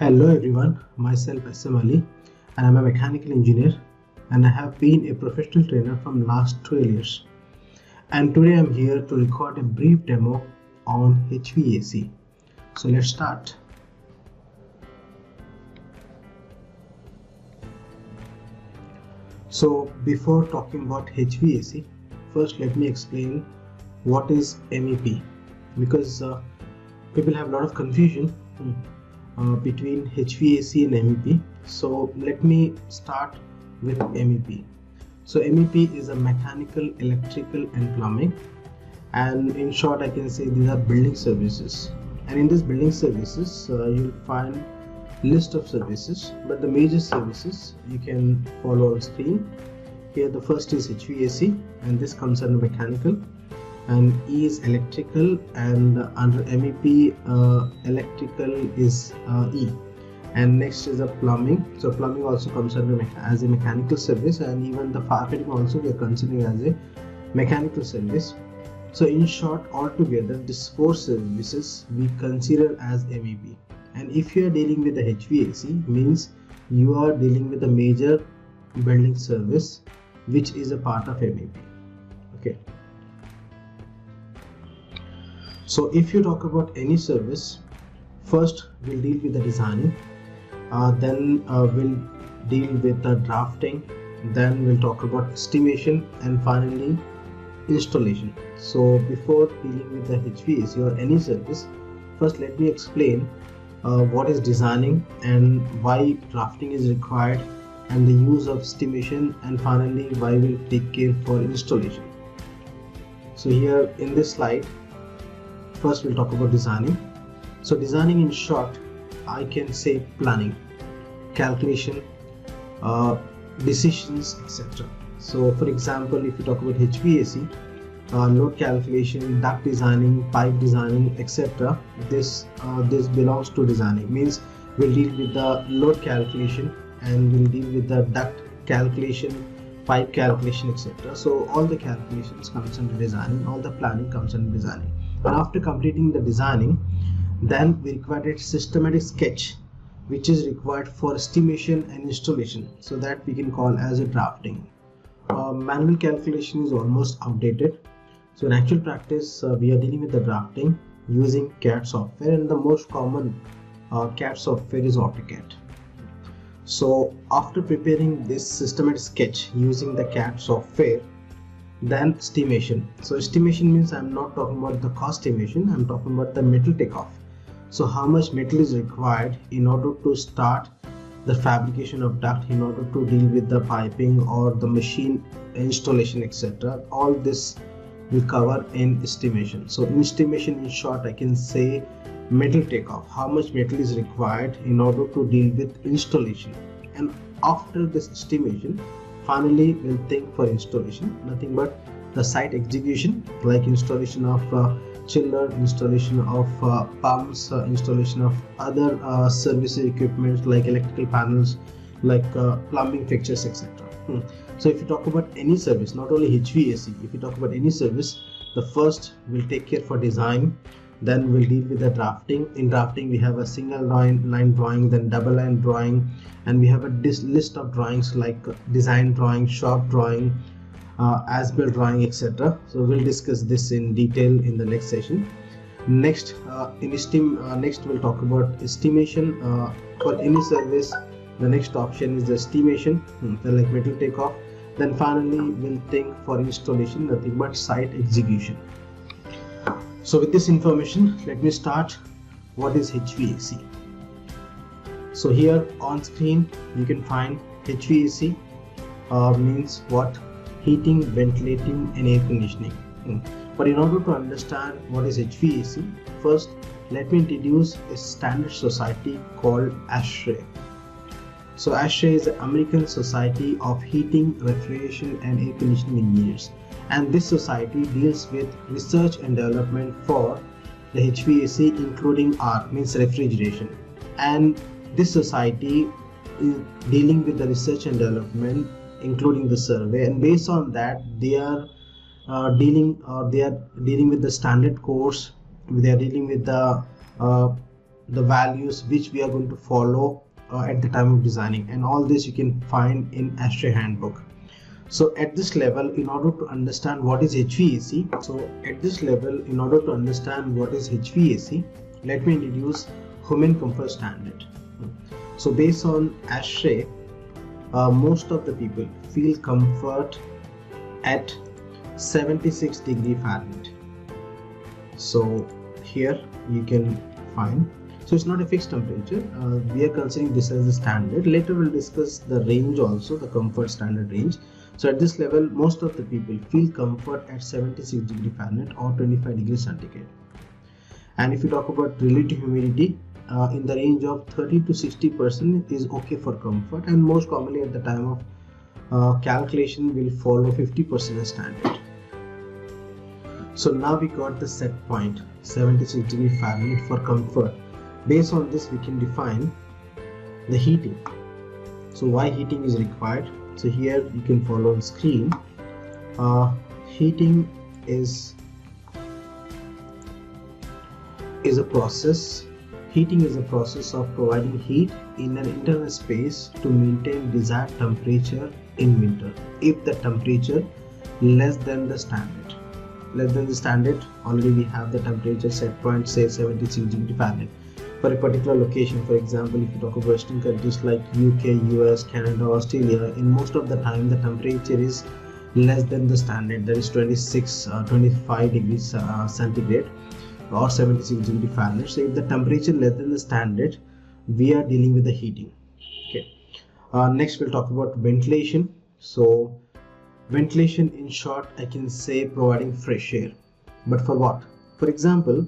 Hello everyone, myself SM Ali and I'm a mechanical engineer and I have been a professional trainer from last 12 years. And today I'm here to record a brief demo on HVAC. So let's start. So before talking about HVAC, first let me explain what is MEP, because people have a lot of confusion between HVAC and MEP. So let me start with MEP. So MEP is a mechanical, electrical and plumbing, and in short I can say these are building services. And in this building services you'll find list of services, but the major services you can follow on screen. Here the first is HVAC, and this comes under mechanical, and E is electrical, and under MEP electrical is E, and next is the plumbing. So plumbing also comes under as a mechanical service, and even the firefighting also we are considering as a mechanical service. So in short, altogether these four services we consider as MEP. And if you are dealing with the HVAC, means you are dealing with a major building service which is a part of MEP. Okay. So if you talk about any service, first we'll deal with the designing, then we'll deal with the drafting, then we'll talk about estimation, and finally installation. So before dealing with the HVAC or any service, first let me explain what is designing and why drafting is required, and the use of estimation, and finally why we'll take care for installation. So here in this slide, first we'll talk about designing. So designing in short, I can say planning, calculation, decisions, etc. So for example, if you talk about HVAC, load calculation, duct designing, pipe designing, etc. This belongs to designing. Means we'll deal with the load calculation, and we'll deal with the duct calculation, pipe calculation, etc. So all the calculations comes under designing, all the planning comes under designing. And after completing the designing, then we require a systematic sketch which is required for estimation and installation, so that we can call as a drafting. Manual calculation is almost outdated, so in actual practice we are dealing with the drafting using CAD software, and the most common CAD software is AutoCAD. So after preparing this systematic sketch using the CAD software, then estimation. So estimation means I'm not talking about the cost estimation, I'm talking about the metal takeoff. So how much metal is required in order to start the fabrication of duct, in order to deal with the piping or the machine installation, etc. All this we cover in estimation. So in estimation, in short, I can say metal takeoff, how much metal is required in order to deal with installation. And after this estimation, finally we'll think for installation, nothing but the site execution, like installation of chiller, installation of pumps, installation of other service equipment like electrical panels, like plumbing fixtures, etc. So if you talk about any service, not only HVAC, if you talk about any service, the first will take care for design, then we'll deal with the drafting. In drafting we have a single line drawing, then double line drawing, and we have a list of drawings like design drawing, shop drawing, as-built drawing, etc. So we'll discuss this in detail in the next session. Next next we'll talk about estimation. For any service, the next option is the estimation, like metal takeoff. Then finally we'll think for installation, nothing but site execution. So with this information, let me start. What is HVAC? So here on screen you can find HVAC means what? Heating, ventilating and air conditioning. But in order to understand what is HVAC, first let me introduce a standard society called ASHRAE. So ASHRAE is the American Society of Heating, Refrigeration and Air Conditioning Engineers, and this society deals with research and development for the HVAC, including R means refrigeration. And this society is dealing with the research and development, including the survey, and based on that they are dealing with the standard course, they are dealing with the the values which we are going to follow at the time of designing, and all this you can find in ASHRAE handbook. So at this level, in order to understand what is HVAC, let me introduce Human Comfort Standard. So based on ASHRAE, most of the people feel comfort at 76 degree Fahrenheit. So here you can find, so it's not a fixed temperature, we are considering this as the standard. Later we'll discuss the range also, the comfort standard range. So at this level, most of the people feel comfort at 76 degree Fahrenheit or 25 degrees centigrade. And if you talk about relative humidity, in the range of 30 to 60% is okay for comfort, and most commonly at the time of calculation will follow 50% as standard. So now we got the set point 76 degree Fahrenheit for comfort. Based on this we can define the heating. So why heating is required? So here you can follow on screen. Heating is a process. Heating is a process of providing heat in an internal space to maintain desired temperature in winter. If the temperature less than the standard, already we have the temperature set point, say 76 degree Fahrenheit. For a particular location, for example, if you talk about Western countries like UK, US, Canada, Australia, in most of the time the temperature is less than the standard, that is 25 degrees centigrade or 76 degree Fahrenheit. So if the temperature less than the standard, we are dealing with the heating. Okay. Next we'll talk about ventilation. So ventilation, in short, I can say providing fresh air. But for what? For example,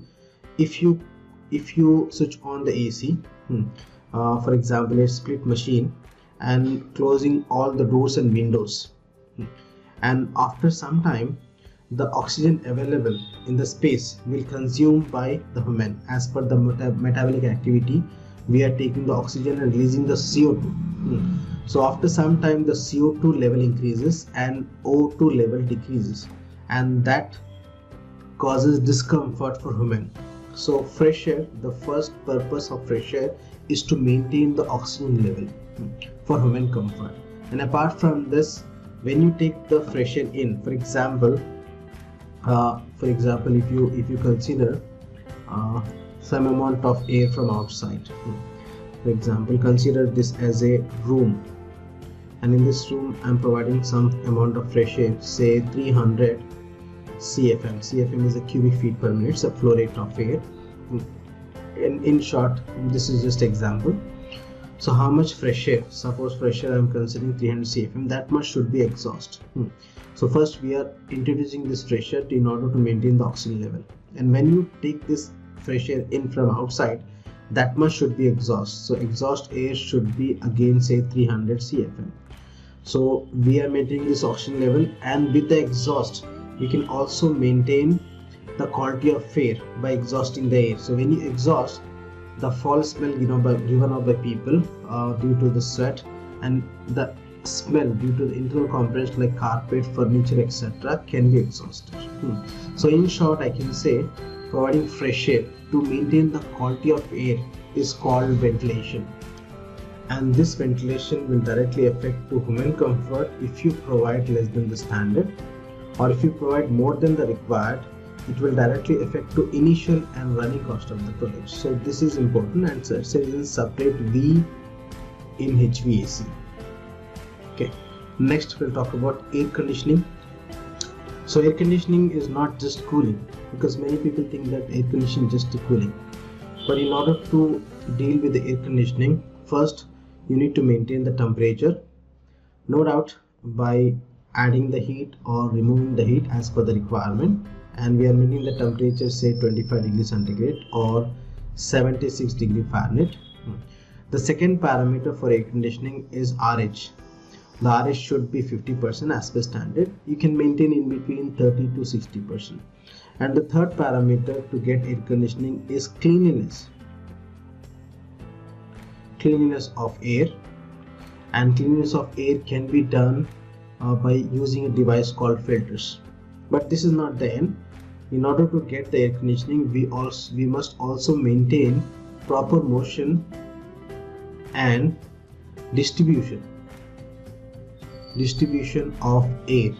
if you switch on the AC, for example a split machine, and closing all the doors and windows, and after some time the oxygen available in the space will consumed by the human. As per the metabolic activity, we are taking the oxygen and releasing the CO2. So after some time the CO2 level increases and O2 level decreases, and that causes discomfort for human. So fresh air, the first purpose of fresh air is to maintain the oxygen level for human comfort. And apart from this, when you take the fresh air in, for example, if you consider some amount of air from outside, for example, consider this as a room, and in this room I'm providing some amount of fresh air, say 300 CFM. CFM is a cubic feet per minute, so flow rate of air. In short, this is just example. So how much fresh air? Suppose fresh air I'm considering 300 CFM, that much should be exhaust. So first we are introducing this fresh air in order to maintain the oxygen level, and when you take this fresh air in from outside, that much should be exhaust. So exhaust air should be again say 300 CFM. So we are maintaining this oxygen level, and with the exhaust we can also maintain the quality of air by exhausting the air. So when you exhaust, the foul smell given out by people due to the sweat, and the smell due to the internal components like carpet, furniture, etc. can be exhausted. So in short, I can say providing fresh air to maintain the quality of air is called ventilation. And this ventilation will directly affect to human comfort if you provide less than the standard, or if you provide more than the required, it will directly affect to initial and running cost of the project. So this is important, and it's a separate V in HVAC. Okay. Next we'll talk about air conditioning. So air conditioning is not just cooling, because many people think that air conditioning is just cooling. But in order to deal with the air conditioning, first you need to maintain the temperature, no doubt by adding the heat or removing the heat as per the requirement. And we are maintaining the temperature say 25 degrees centigrade or 76 degree Fahrenheit. The second parameter for air conditioning is RH. The RH should be 50% as per standard. You can maintain in between 30 to 60%. And the third parameter to get air conditioning is cleanliness. Cleanliness of air, and cleanliness of air can be done by using a device called filters. But this is not the end. In order to get the air conditioning, we must also maintain proper motion and distribution of air.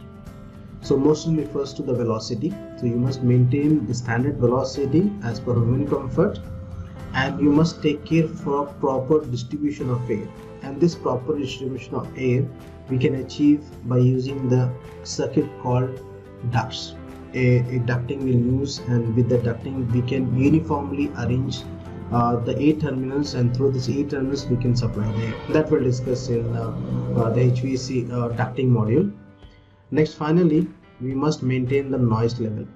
So motion refers to the velocity, so you must maintain the standard velocity as per human comfort, and you must take care for proper distribution of air. And this proper distribution of air we can achieve by using the circuit called ducts. A ducting will use, and with the ducting we can uniformly arrange the air terminals, and through this air terminals we can supply the air. That we'll discuss in the HVAC ducting module. Next, finally, we must maintain the noise level,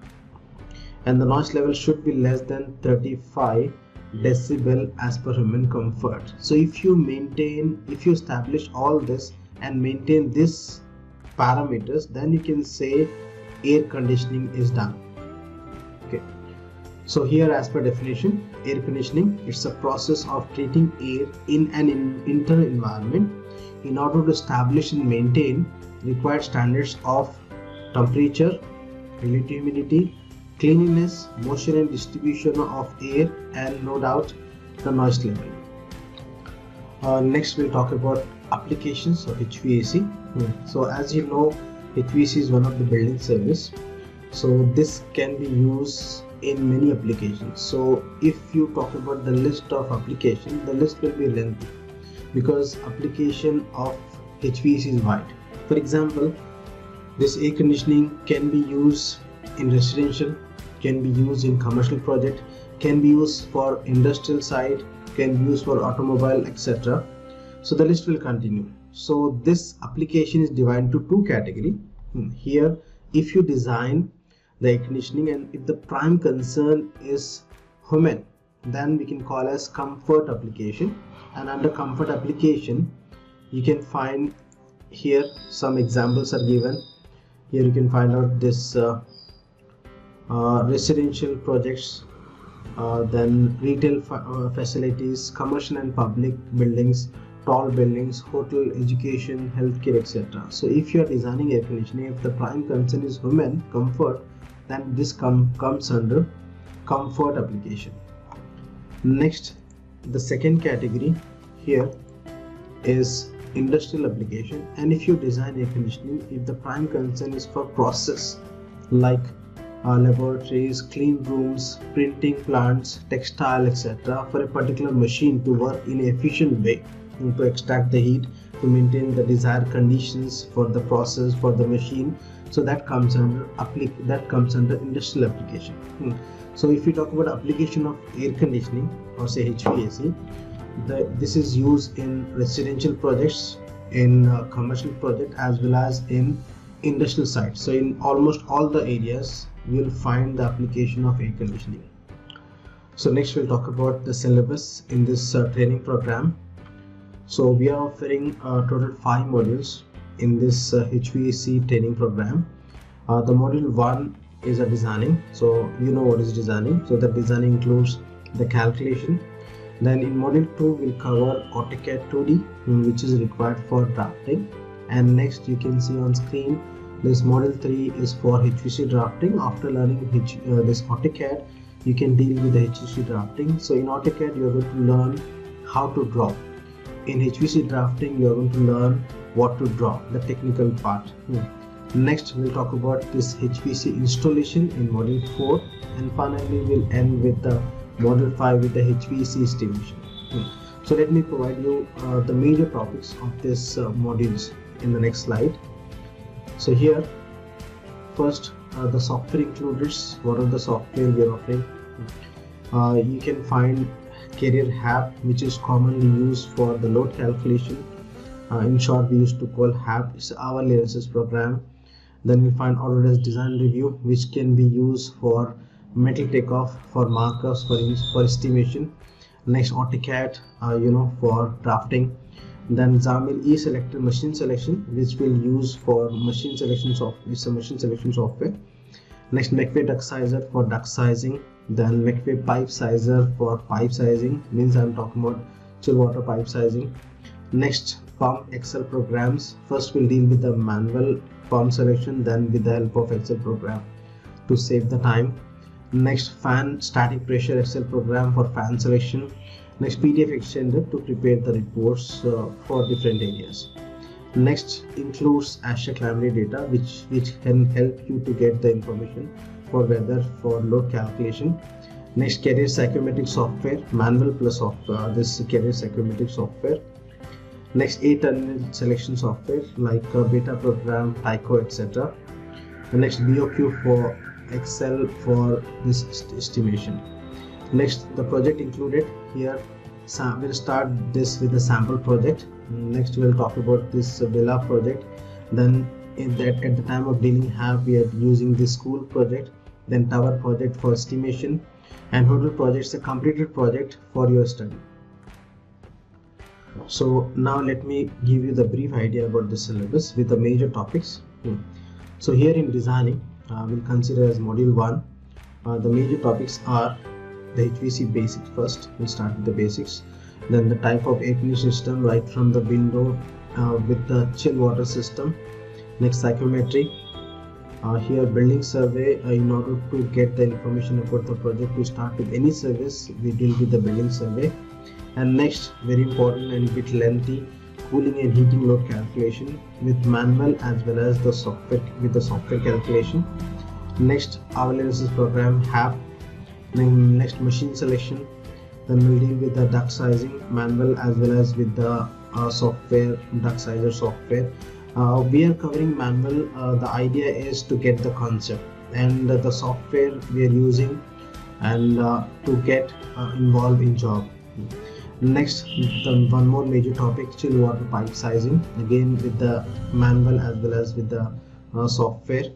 and the noise level should be less than 35 decibel as per human comfort. So if you establish all this and maintain these parameters, then you can say air conditioning is done. Okay, so here, as per definition, air conditioning, it's a process of treating air in an internal environment in order to establish and maintain required standards of temperature, relative humidity, cleanliness, motion and distribution of air, and no doubt the noise level. Next, we'll talk about applications of HVAC. So as you know, HVAC is one of the building service, so this can be used in many applications. So if you talk about the list of applications, the list will be lengthy because application of HVAC is wide. For example, this air conditioning can be used in residential, can be used in commercial project, can be used for industrial side, can be used for automobile, etc. So the list will continue. So this application is divided into two categories. Here, if you design the air conditioning and if the prime concern is human, then we can call as comfort application. And under comfort application, you can find here some examples are given. Here you can find out this residential projects, then retail facilities, commercial and public buildings, tall buildings, hotel, education, healthcare, etc. So if you are designing air conditioning, if the prime concern is human comfort, then this comes under comfort application. Next, the second category here is industrial application, and if you design air conditioning, if the prime concern is for process like laboratories, clean rooms, printing plants, textile, etc., for a particular machine to work in an efficient way, to extract the heat, to maintain the desired conditions for the process for the machine, so that comes under industrial application. So if you talk about application of air conditioning or say HVAC, this is used in residential projects, in commercial project, as well as in industrial sites. So in almost all the areas you will find the application of air conditioning. So next we'll talk about the syllabus in this training program. So we are offering total 5 modules in this HVAC training program. The module 1 is a designing, so you know what is designing. So the designing includes the calculation. Then in module 2 we'll cover AutoCAD 2D, which is required for drafting. And next you can see on screen this module 3 is for HVAC drafting. After learning this AutoCAD, you can deal with the HVAC drafting. So in AutoCAD you are going to learn how to draw. In HVAC drafting you are going to learn what to draw, the technical part. Next we'll talk about this HVAC installation in module 4, and finally we'll end with the module 5 with the HVAC estimation. So let me provide you the major topics of this modules in the next slide. So here, first the software included. What are the software we are offering? You can find Carrier HAP, which is commonly used for the load calculation. In short, we used to call HAP. It's our analysis program. Then we find Autodesk Design Review, which can be used for metal takeoff, for markups, for estimation. Next, AutoCAD, for drafting. Then Xamil eSelector machine selection, which we'll use for machine selection software. It's a machine selection software. Next, McVay duct sizer for duct sizing. Then McVay pipe sizer for pipe sizing, means I'm talking about chill water pipe sizing. Next, pump Excel programs. First we'll deal with the manual pump selection, then with the help of Excel program to save the time. Next, fan static pressure Excel program for fan selection. Next, PDF extender to prepare the reports for different areas. Next, includes ASHA climate data which can help you to get the information for weather, for load calculation. Next, career psychometric software, manual plus this career psychometric software. Next, 8 selection software like beta program, Tycho, etc. The next, BOQ for Excel for this estimation. Next, the project included here. We'll start this with the sample project. Next, we'll talk about this villa project. Then at the time of dealing we are using this school project. Then tower project for estimation, and hotel projects a completed project for your study. So now let me give you the brief idea about the syllabus with the major topics. So here in designing, we'll consider as module 1. The major topics are the HVAC basics first. We'll start with the basics. Then the type of air conditioning system, right from the window with the chill water system. Next, psychometry. Here building survey. In order to get the information about the project, to start with any service, we deal with the building survey. And next, very important and bit lengthy, cooling and heating load calculation with manual as well as the software with the software calculation. Next, our analysis program HAP. Then next, machine selection. Then we'll deal with the duct sizing manual as well as with the software, duct sizer software. We are covering manual. The idea is to get the concept, and the software we are using and to get involved in job. Next, one more major topic, chill water pipe sizing, again with the manual as well as with the software.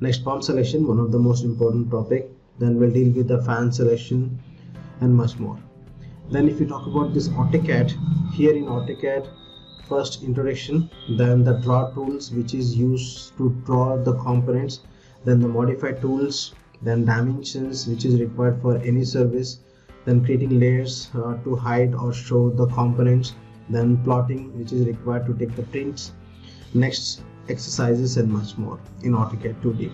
Next, pump selection, one of the most important topic. Then we'll deal with the fan selection and much more. Then if you talk about this AutoCAD, here in AutoCAD, first introduction, then the draw tools which is used to draw the components, then the modify tools, then dimensions which is required for any service, then creating layers to hide or show the components, then plotting which is required to take the prints. Next, exercises and much more in AutoCAD 2D.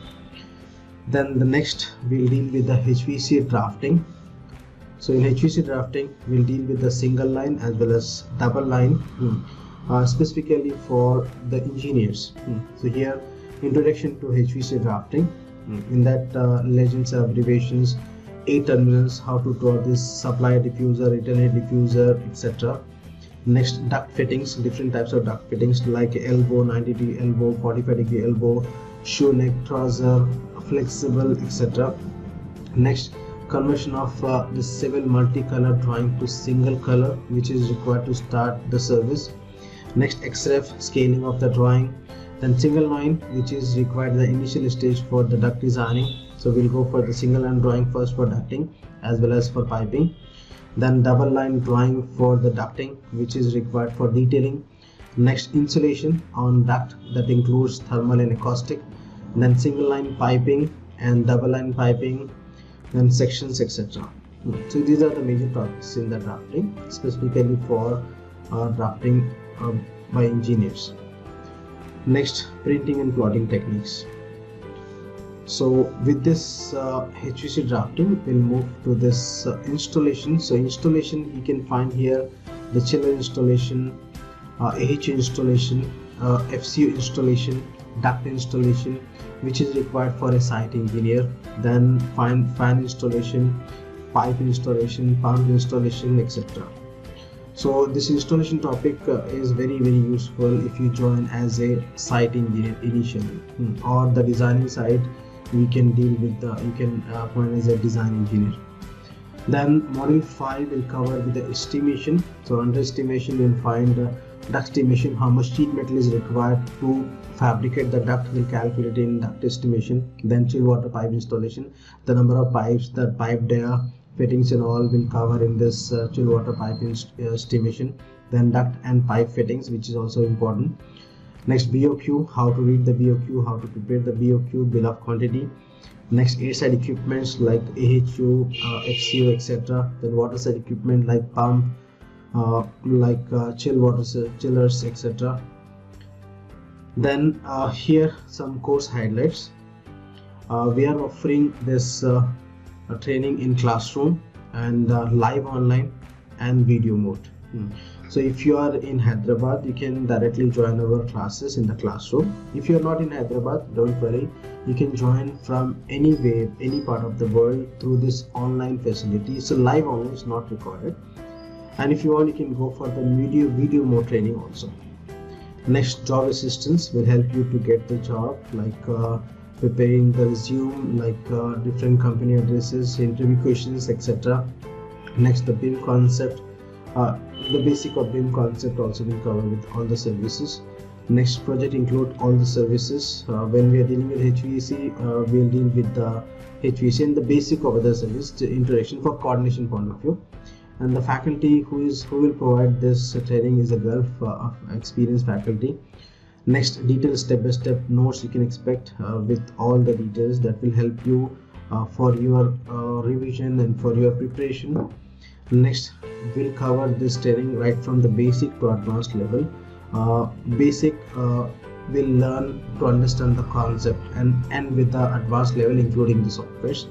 Then the next, we'll deal with the HVAC drafting. So in HVAC drafting, we'll deal with the single line as well as double line, specifically for the engineers. So here, introduction to HVAC drafting. In that, legends, abbreviations, 8 terminals, how to draw this supply diffuser, alternate diffuser, etc. Next, duct fittings, different types of duct fittings like elbow, 90-degree elbow, 45-degree elbow, shoe neck, trouser, flexible, etc. Next, conversion of the civil multicolor drawing to single color, which is required to start the service. Next, XREF, scaling of the drawing. Then single line, which is required the initial stage for the duct designing. So we'll go for the single line drawing first for ducting as well as for piping. Then double line drawing for the ducting, which is required for detailing. Next, insulation on duct, that includes thermal and acoustic. Then single line piping and double line piping, then sections, etc. So these are the major topics in the drafting, specifically for drafting by engineers. Next, printing and plotting techniques. So with this HVAC drafting, we'll move to this installation. So installation, you can find here the chiller installation, AHU installation, FCU installation, duct installation, which is required for a site engineer. Then fan installation, pipe installation, pump installation, etc. So this installation topic is very useful if you join as a site engineer initially, or the designing side. You can deal with you can appoint as a design engineer. Then module 5 will cover with the estimation. So under estimation, you'll find duct estimation, how much sheet metal is required to fabricate the duct, will calculate in duct estimation. Then chill water pipe installation, the number of pipes, the pipe dia, fittings and all will cover in this chill water pipe estimation. Then duct and pipe fittings, which is also important. Next, BOQ, how to read the BOQ, how to prepare the BOQ, bill of quantity. Next, airside equipments like AHU, FCU, etc. Then water side equipment like pump, chill water chillers, etc. Then here some course highlights. We are offering this training in classroom and live online and video mode. So if you are in Hyderabad, you can directly join our classes in the classroom. If you are not in Hyderabad, don't worry, you can join from anywhere, any part of the world through this online facility. So live online is not recorded, and if you want, you can go for the video mode training also. Next, job assistance will help you to get the job, like preparing the resume, like different company addresses, interview questions, etc. Next, the BIM concept, the basic of BIM concept also will cover with all the services. Next, project include all the services. When we are dealing with HVAC, we'll deal with the HVAC and the basic of other service, the introduction for coordination point of view. And the faculty who will provide this training is a Gulf experienced faculty. Next, detailed step-by-step notes you can expect with all the details that will help you for your revision and for your preparation. Next, we'll cover this training right from the basic to advanced level. Basic will learn to understand the concept and end with the advanced level including the softwares.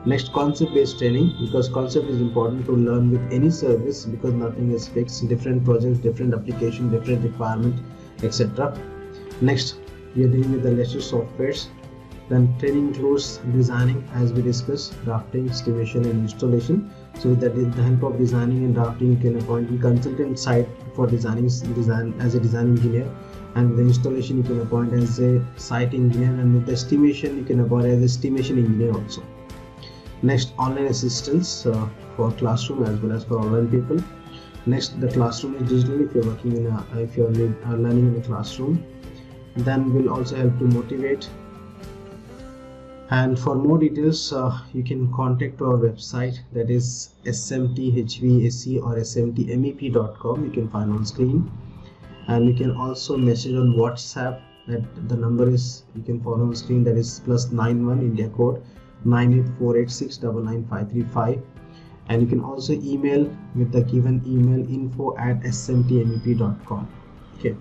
Next, concept based training, because concept is important to learn with any service, because nothing is fixed, different projects, different application, different requirement, etc. Next, we are dealing with the lecture softwares. Then training includes designing, as we discussed, drafting, estimation and installation. So that with the help of designing and drafting, you can appoint a consultant site for design as a design engineer, and with the installation you can appoint as a site engineer, and with the estimation you can appoint as estimation engineer also. Next, online assistance for classroom as well as for online people. Next, the classroom is digital. If you're working in if you're learning in a classroom, then will also help to motivate. And for more details, you can contact our website, that is smthvac or smtmep.com. You can find on screen, and you can also message on WhatsApp. That the number is, you can follow on screen, that is +91 India code 9848699535. And you can also email with the given email info@smtmep.com. Okay,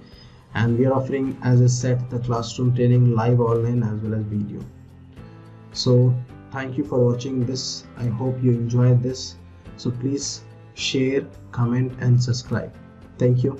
and we are offering, as I said, the classroom training live, online as well as video. So thank you for watching this. I hope you enjoyed this. So please share, comment and subscribe. Thank you.